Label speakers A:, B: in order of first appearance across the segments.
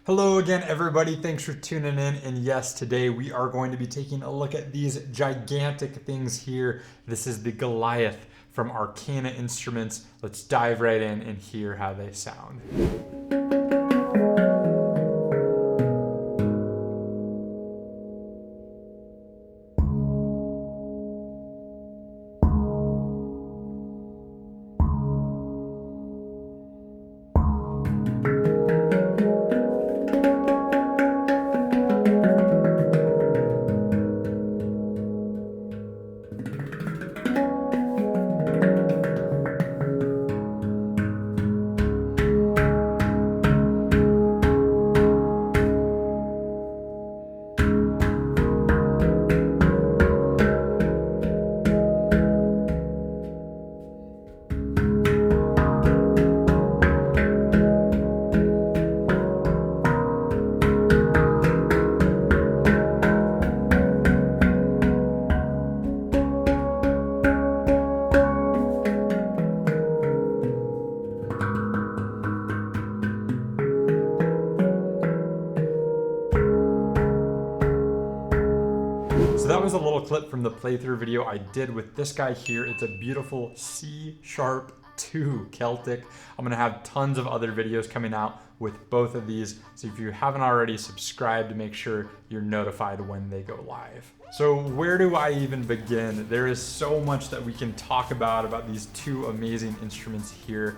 A: Hello again, everybody. Thanks for tuning in. And yes, today we are going to be taking a look at these gigantic things here. This is the Goliath from Arcana Instruments. Let's dive right in and hear how they sound. So that was a little clip from the playthrough video I did with this guy here. It's a beautiful C#2 Celtic. I'm gonna have tons of other videos coming out with both of these. So if you haven't already subscribed, to make sure you're notified when they go live. So where do I even begin? There is so much that we can talk about these two amazing instruments here.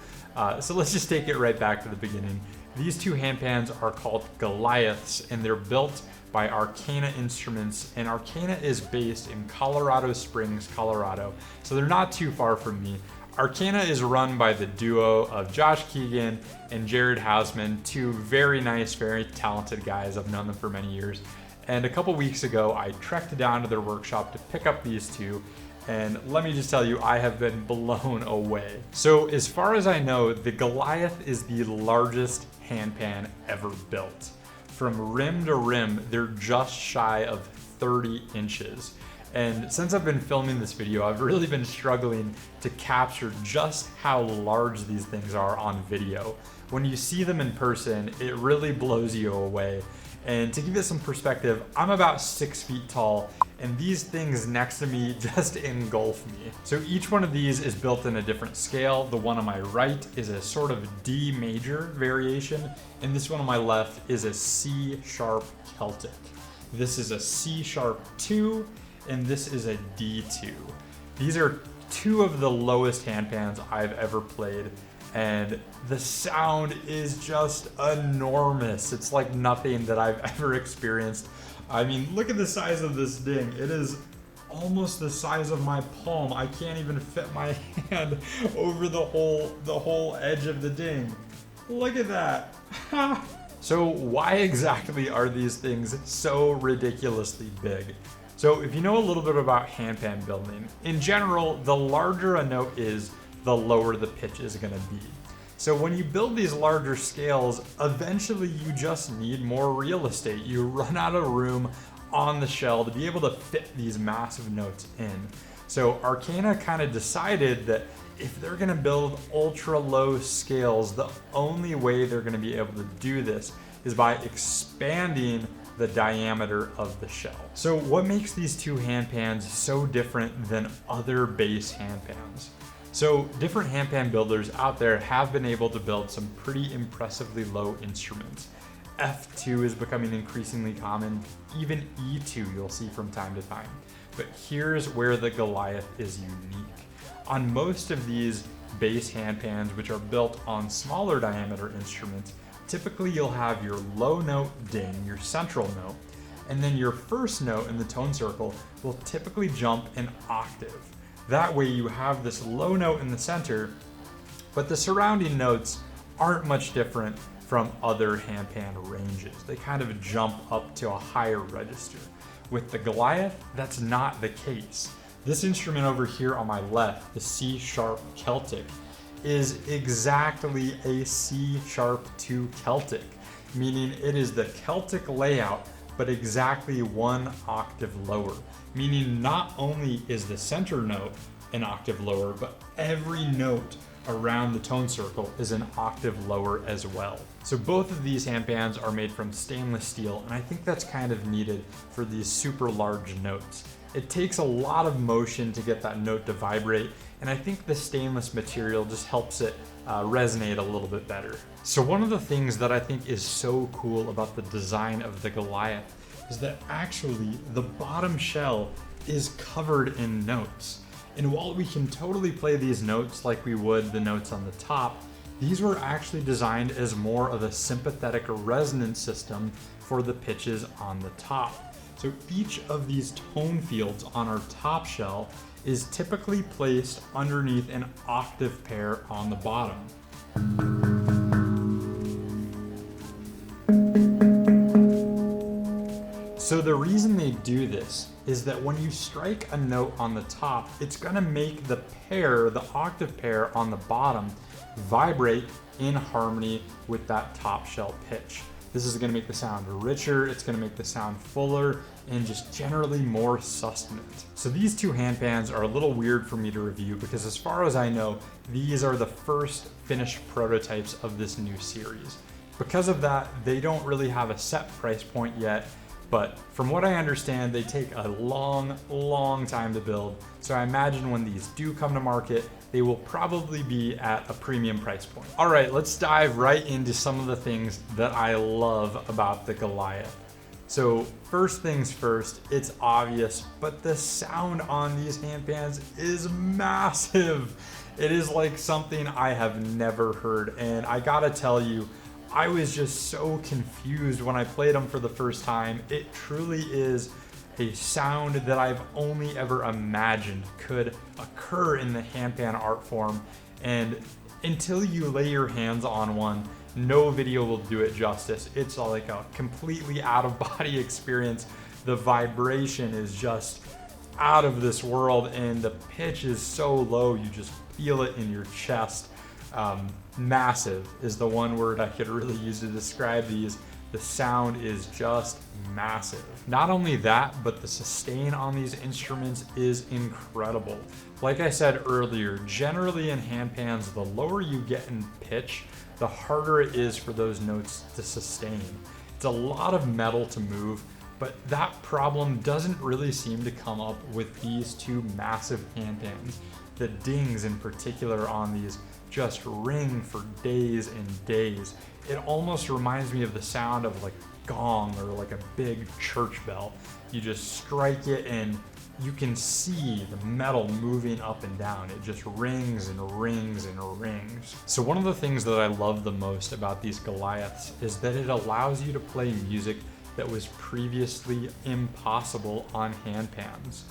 A: So let's just take it right back to the beginning. These two handpans are called Goliaths, and they're built by Arcana Instruments, and Arcana is based in Colorado Springs, Colorado. So they're not too far from me. Arcana is run by the duo of Josh Keegan and Jared Hausman, two very nice, very talented guys. I've known them for many years. And a couple weeks ago, I trekked down to their workshop to pick up these two. And let me just tell you, I have been blown away. So as far as I know, the Goliath is the largest handpan ever built. From rim to rim, they're just shy of 30 inches. And since I've been filming this video, I've really been struggling to capture just how large these things are on video. When you see them in person, it really blows you away. And to give it some perspective, I'm about 6 feet tall, and these things next to me just engulf me. So each one of these is built in a different scale. The one on my right is a sort of D major variation, and this one on my left is a C# Celtic. This is a C#2, and this is a D2. These are two of the lowest handpans I've ever played, and the sound is just enormous. It's like nothing that I've ever experienced. I mean, look at the size of this ding. It is almost the size of my palm. I can't even fit my hand over the whole edge of the ding. Look at that. So why exactly are these things so ridiculously big? So if you know a little bit about handpan building, in general, the larger a note is, the lower the pitch is gonna be. So when you build these larger scales, eventually you just need more real estate. You run out of room on the shell to be able to fit these massive notes in. So Arcana kind of decided that if they're gonna build ultra low scales, the only way they're gonna be able to do this is by expanding the diameter of the shell. So what makes these two handpans so different than other bass handpans? So different handpan builders out there have been able to build some pretty impressively low instruments. F2 is becoming increasingly common, even E2 you'll see from time to time. But here's where the Goliath is unique. On most of these bass handpans, which are built on smaller diameter instruments, typically you'll have your low note ding, your central note, and then your first note in the tone circle will typically jump an octave. That way you have this low note in the center, but the surrounding notes aren't much different from other handpan ranges. They kind of jump up to a higher register. With the Goliath, that's not the case. This instrument over here on my left, the C# Celtic, is exactly a C#2 Celtic, meaning it is the Celtic layout, but exactly 1 octave lower, meaning not only is the center note an octave lower, but every note around the tone circle is an octave lower as well. So both of these handpans are made from stainless steel, and I think that's kind of needed for these super large notes. It takes a lot of motion to get that note to vibrate, and I think the stainless material just helps it resonate a little bit better. So one of the things that I think is so cool about the design of the Goliath is that actually the bottom shell is covered in notes. And while we can totally play these notes like we would the notes on the top, these were actually designed as more of a sympathetic resonance system for the pitches on the top. So each of these tone fields on our top shell is typically placed underneath an octave pair on the bottom. So the reason they do this is that when you strike a note on the top, it's gonna make the pair, the octave pair on the bottom, vibrate in harmony with that top shell pitch. This is gonna make the sound richer, it's gonna make the sound fuller, and just generally more sustenance. So these two handpans are a little weird for me to review because as far as I know, these are the first finished prototypes of this new series. Because of that, they don't really have a set price point yet, but from what I understand, they take a long time to build. So I imagine when these do come to market, they will probably be at a premium price point. All right, let's dive right into some of the things that I love about the Goliath. So first things first, it's obvious, but the sound on these handpans is massive. It is like something I have never heard, and I gotta tell you, I was just so confused when I played them for the first time. It truly is a sound that I've only ever imagined could occur in the handpan art form, and until you lay your hands on one, no video will do it justice. It's like a completely out of body experience. The vibration is just out of this world, and the pitch is so low, you just feel it in your chest. Massive is the one word I could really use to describe these. The sound is just massive. Not only that, but the sustain on these instruments is incredible. Like I said earlier, generally in handpans, the lower you get in pitch, the harder it is for those notes to sustain. It's a lot of metal to move, but that problem doesn't really seem to come up with these two massive handpans. The dings in particular on these just ring for days and days. It almost reminds me of the sound of like gong or like a big church bell. You just strike it and you can see the metal moving up and down. It just rings and rings and rings. So one of the things that I love the most about these Goliaths is that it allows you to play music that was previously impossible on handpans.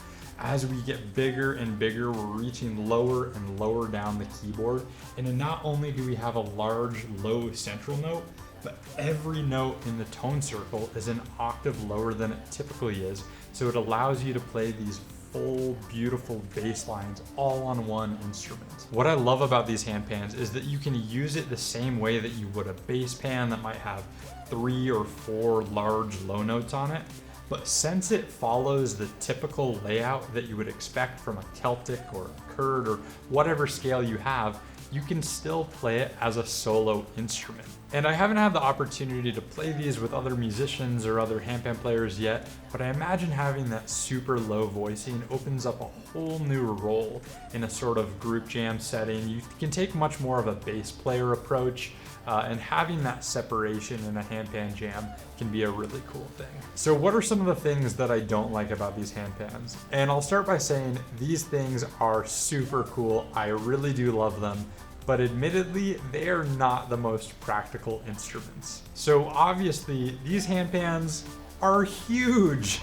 A: As we get bigger and bigger, we're reaching lower and lower down the keyboard. And then not only do we have a large, low central note, but every note in the tone circle is an octave lower than it typically is. So it allows you to play these full, beautiful bass lines all on one instrument. What I love about these handpans is that you can use it the same way that you would a bass pan that might have 3 or 4 large low notes on it. But since it follows the typical layout that you would expect from a Celtic or a Kurd or whatever scale you have, you can still play it as a solo instrument. And I haven't had the opportunity to play these with other musicians or other handpan players yet, but I imagine having that super low voicing opens up a whole new role in a sort of group jam setting. You can take much more of a bass player approach, and having that separation in a handpan jam can be a really cool thing. So what are some of the things that I don't like about these handpans? And I'll start by saying these things are super cool. I really do love them, but admittedly, they are not the most practical instruments. So obviously, these handpans are huge.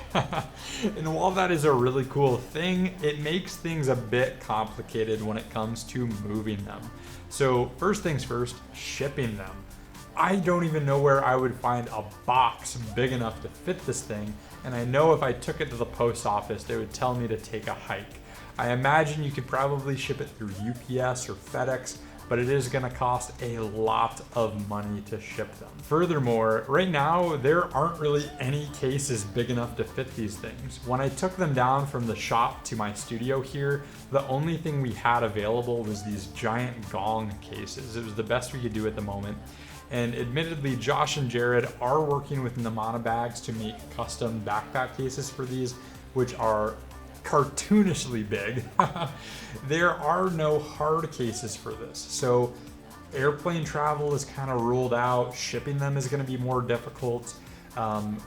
A: And while that is a really cool thing, it makes things a bit complicated when it comes to moving them. So first things first, shipping them. I don't even know where I would find a box big enough to fit this thing, and I know if I took it to the post office, they would tell me to take a hike. I imagine you could probably ship it through UPS or FedEx, but it is gonna cost a lot of money to ship them. Furthermore, right now, there aren't really any cases big enough to fit these things. When I took them down from the shop to my studio here, the only thing we had available was these giant gong cases. It was the best we could do at the moment. And admittedly, Josh and Jared are working with Namana bags to make custom backpack cases for these, which are cartoonishly big. There are no hard cases for this. So airplane travel is kind of ruled out. Shipping them is going to be more difficult.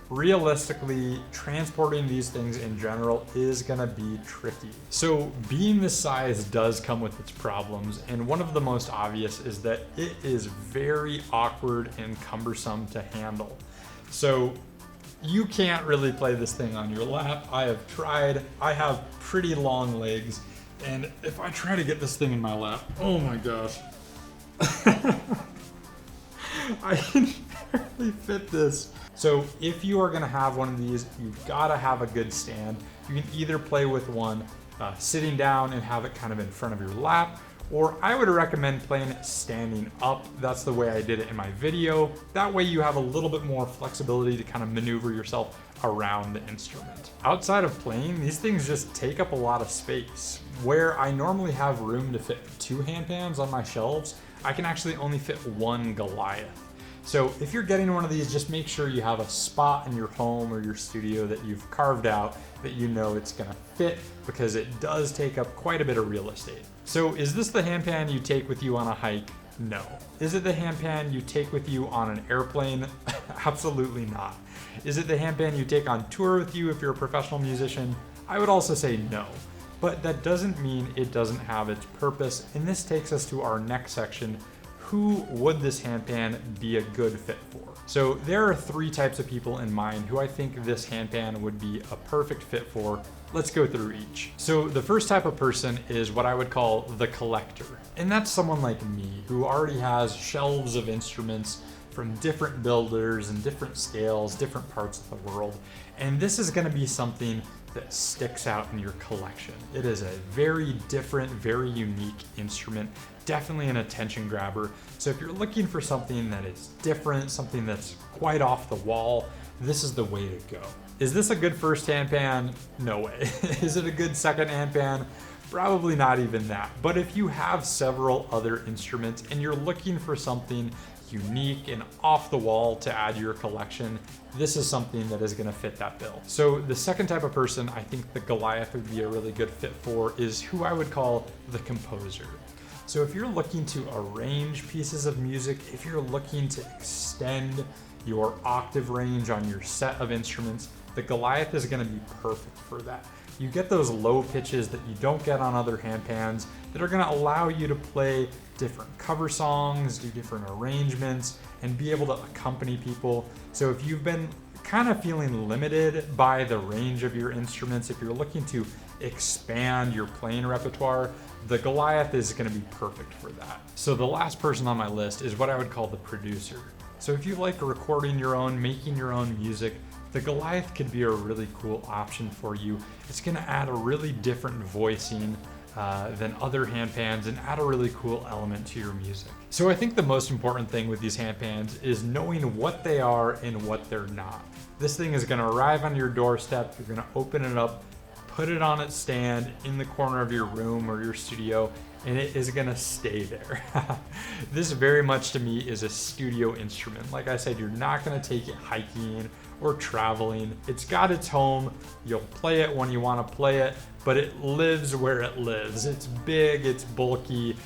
A: Realistically, transporting these things in general is gonna be tricky. So being this size does come with its problems, and one of the most obvious is that it is very awkward and cumbersome to handle. So you can't really play this thing on your lap. I have tried. I have pretty long legs, and if I try to get this thing in my lap, oh my gosh. I can barely fit this. So if you are gonna have one of these, you've gotta have a good stand. You can either play with one sitting down and have it kind of in front of your lap, or I would recommend playing it standing up. That's the way I did it in my video. That way you have a little bit more flexibility to kind of maneuver yourself around the instrument. Outside of playing, these things just take up a lot of space. Where I normally have room to fit 2 handpans on my shelves, I can actually only fit 1 Goliath. So if you're getting one of these, just make sure you have a spot in your home or your studio that you've carved out that you know it's gonna fit, because it does take up quite a bit of real estate. So is this the handpan you take with you on a hike? No. Is it the handpan you take with you on an airplane? Absolutely not. Is it the handpan you take on tour with you if you're a professional musician? I would also say no. But that doesn't mean it doesn't have its purpose, and this takes us to our next section. Who would this handpan be a good fit for? So there are 3 types of people in mind who I think this handpan would be a perfect fit for. Let's go through each. So the first type of person is what I would call the collector. And that's someone like me who already has shelves of instruments from different builders and different scales, different parts of the world. And this is gonna be something that sticks out in your collection. It is a very different, very unique instrument, definitely an attention grabber. So if you're looking for something that is different, something that's quite off the wall, this is the way to go. Is this a good first handpan? No way. Is it a good second handpan? Probably not even that. But if you have several other instruments and you're looking for something unique and off the wall to add to your collection, this is something that is gonna fit that bill. So the second type of person I think the Goliath would be a really good fit for is who I would call the composer. So if you're looking to arrange pieces of music, if you're looking to extend your octave range on your set of instruments, the Goliath is gonna be perfect for that. You get those low pitches that you don't get on other handpans that are gonna allow you to play different cover songs, do different arrangements, and be able to accompany people. So if you've been kind of feeling limited by the range of your instruments, if you're looking to expand your playing repertoire, the Goliath is gonna be perfect for that. So the last person on my list is what I would call the producer. So if you like recording your own, making your own music, the Goliath could be a really cool option for you. It's gonna add a really different voicing than other handpans and add a really cool element to your music. So I think the most important thing with these handpans is knowing what they are and what they're not. This thing is gonna arrive on your doorstep, you're gonna open it up, put it on its stand in the corner of your room or your studio, and it is gonna stay there. This very much to me is a studio instrument. Like I said, you're not gonna take it hiking or traveling. It's got its home. You'll play it when you wanna play it, but it lives where it lives. It's big, it's bulky.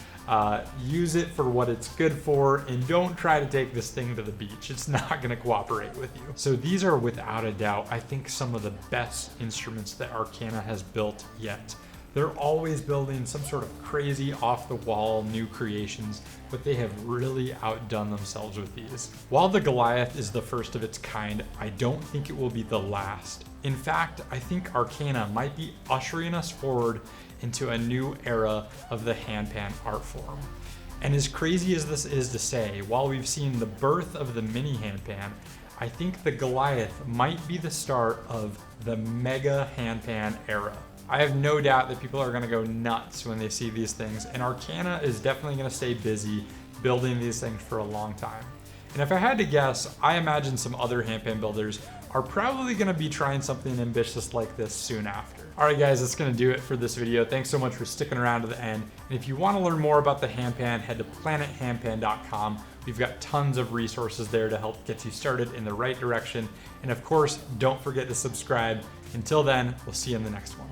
A: Use it for what it's good for, and don't try to take this thing to the beach. It's not gonna cooperate with you. So these are without a doubt, I think, some of the best instruments that Arcana has built yet. They're always building some sort of crazy off-the-wall new creations, but they have really outdone themselves with these. While the Goliath is the first of its kind, I don't think it will be the last. In fact, I think Arcana might be ushering us forward into a new era of the handpan art form. And as crazy as this is to say, while we've seen the birth of the mini handpan, I think the Goliath might be the start of the mega handpan era. I have no doubt that people are gonna go nuts when they see these things, and Arcana is definitely gonna stay busy building these things for a long time. And if I had to guess, I imagine some other handpan builders are probably gonna be trying something ambitious like this soon after. All right guys, that's gonna do it for this video. Thanks so much for sticking around to the end. And if you wanna learn more about the handpan, head to planethandpan.com. We've got tons of resources there to help get you started in the right direction. And of course, don't forget to subscribe. Until then, we'll see you in the next one.